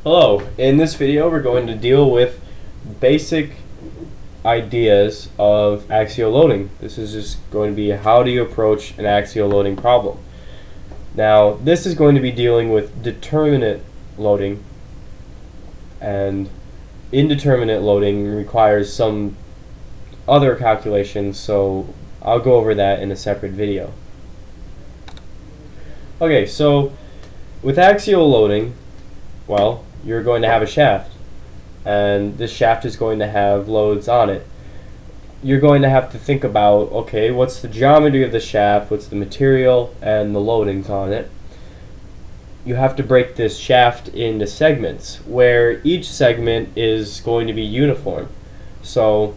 Hello, in this video we're going to deal with basic ideas of axial loading. This is just going to be how do you approach an axial loading problem. Now this is going to be dealing with determinate loading, and indeterminate loading requires some other calculations, so I'll go over that in a separate video. Okay, so with axial loading, well, you're going to have a shaft, and this shaft is going to have loads on it. You're going to have to think about, okay, what's the geometry of the shaft, what's the material, and the loadings on it. You have to break this shaft into segments, where each segment is going to be uniform. So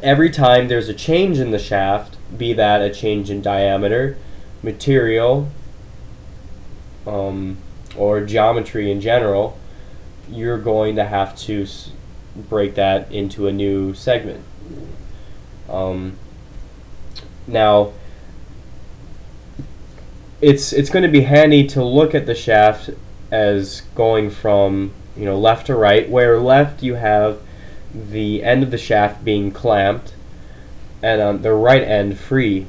every time there's a change in the shaft, be that a change in diameter, material, or geometry in general, you're going to have to break that into a new segment. Now, it's going to be handy to look at the shaft as going from left to right, where left you have the end of the shaft being clamped and on the right end free.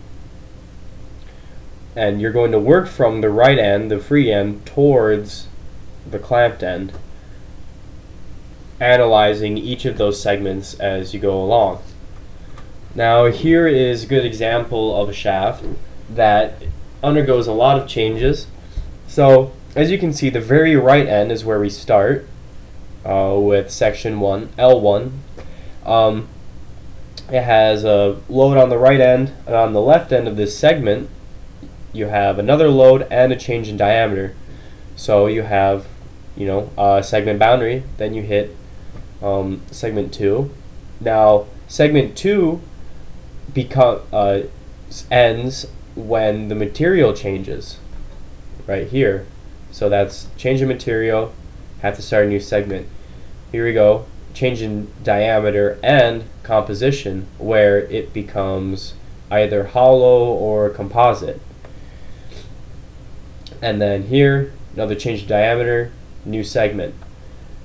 And you're going to work from the right end, the free end, towards the clamped end, analyzing each of those segments as you go along. Now here is a good example of a shaft that undergoes a lot of changes. So as you can see, the very right end is where we start with section 1, L1. It has a load on the right end, and on the left end of this segment you have another load and a change in diameter. So you have a segment boundary, then you hit segment 2. Now segment 2 ends when the material changes right here. So that's change in material, have to start a new segment. Here we go, change in diameter and composition, where it becomes either hollow or composite. And then here, another change in diameter, new segment.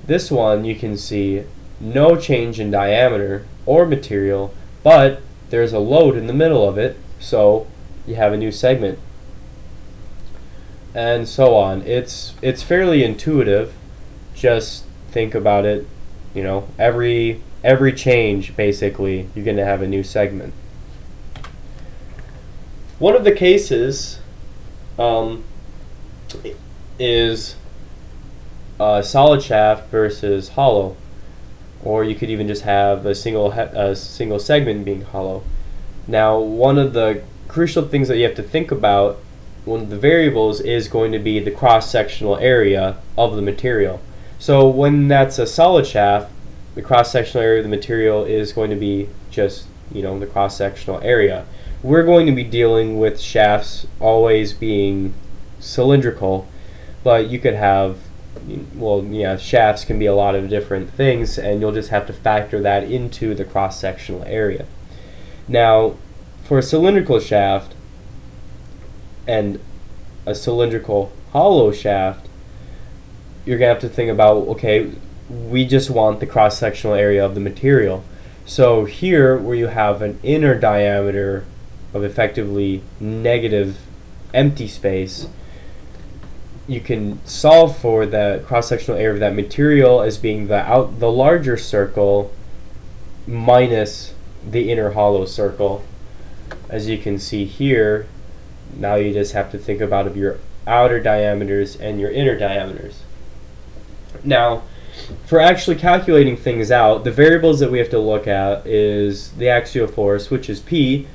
This one you can see no change in diameter or material, but there's a load in the middle of it, so you have a new segment. And so on. It's fairly intuitive. Just think about it, every change basically you're going to have a new segment. One of the cases is a solid shaft versus hollow, or you could even just have a single segment being hollow. Now, one of the crucial things that you have to think about, one of the variables, is going to be the cross-sectional area of the material. So when that's a solid shaft, the cross-sectional area of the material is going to be just the cross-sectional area. We're going to be dealing with shafts always being cylindrical, but you could have, shafts can be a lot of different things, and you'll just have to factor that into the cross-sectional area. Now, for a cylindrical shaft and a cylindrical hollow shaft, you're going to have to think about, okay, we just want the cross-sectional area of the material. So here, where you have an inner diameter of effectively negative empty space, you can solve for the cross-sectional area of that material as being the larger circle minus the inner hollow circle. As you can see here, now you just have to think about your outer diameters and your inner diameters. Now, for actually calculating things out, the variables that we have to look at is the axial force, which is P,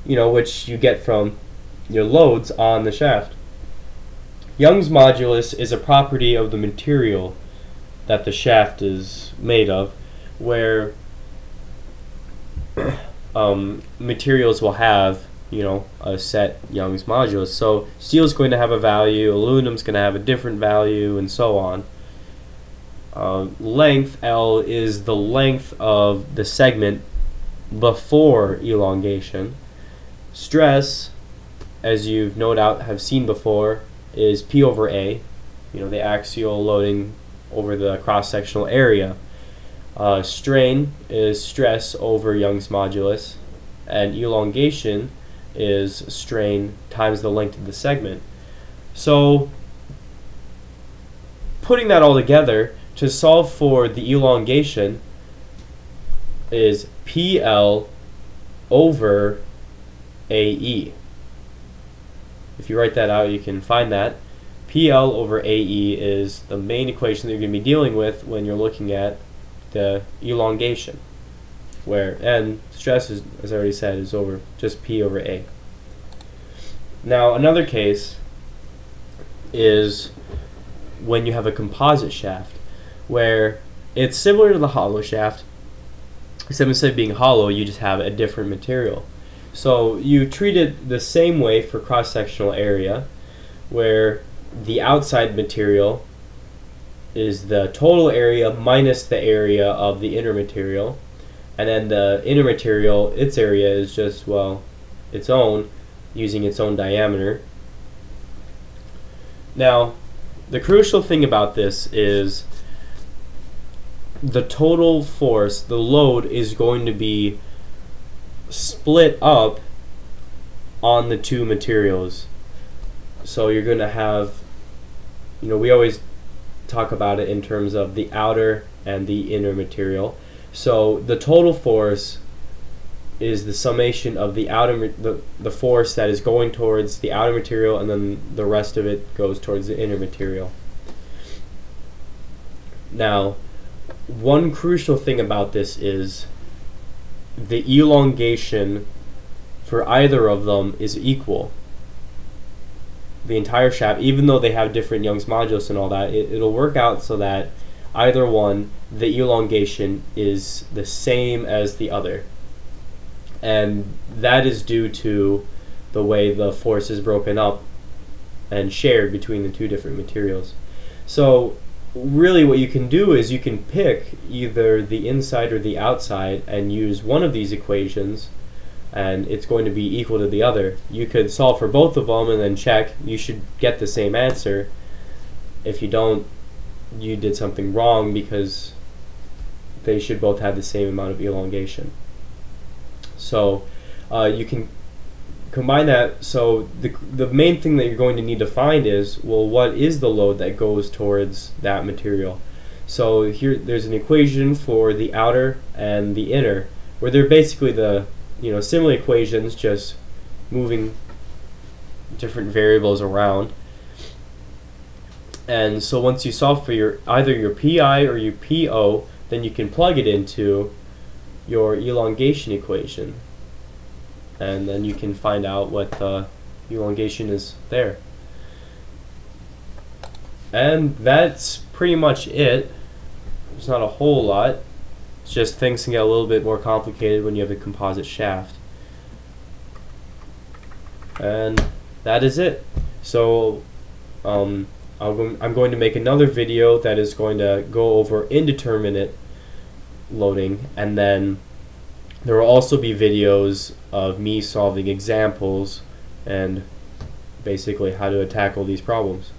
which you get from your loads on the shaft. Young's modulus is a property of the material that the shaft is made of, where materials will have a set Young's modulus. So steel is going to have a value, aluminum is going to have a different value, and so on. Length, L, is the length of the segment before elongation. Stress, as you've no doubt have seen before, is P over A, the axial loading over the cross-sectional area. Strain is stress over Young's modulus, and elongation is strain times the length of the segment. So putting that all together, to solve for the elongation is PL over AE. If you write that out, you can find that. PL over AE is the main equation that you're going to be dealing with when you're looking at the elongation, and stress is, as I already said, is over just P over A. Now another case is when you have a composite shaft, where it's similar to the hollow shaft, except instead of being hollow, you just have a different material. So you treat it the same way for cross-sectional area, where the outside material is the total area minus the area of the inner material, and then the inner material, its area is just, well, its own, using its own diameter. Now, the crucial thing about this is the total force, the load, is going to be split up on the two materials. So you're going to have, we always talk about it in terms of the outer and the inner material. So the total force is the summation of the outer, the force that is going towards the outer material, and then the rest of it goes towards the inner material. Now, one crucial thing about this is the elongation for either of them is equal. The entire shaft, even though they have different Young's modulus and all that, it'll work out so that either one, the elongation is the same as the other. And that is due to the way the force is broken up and shared between the two different materials. So really what you can do is you can pick either the inside or the outside and use one of these equations, and it's going to be equal to the other. You could solve for both of them and then check. You should get the same answer. If you don't, you did something wrong, because they should both have the same amount of elongation. So you can combine that. So the main thing that you're going to need to find is, well, what is the load that goes towards that material? So here there's an equation for the outer and the inner, where they're basically the similar equations, just moving different variables around. And so once you solve for either your PI or your PO, then you can plug it into your elongation equation, and then you can find out what the elongation is there. And that's pretty much it. There's not a whole lot. It's just things can get a little bit more complicated when you have a composite shaft. And that is it. So I'm going to make another video that is going to go over indeterminate loading, and then there will also be videos of me solving examples and basically how to tackle these problems.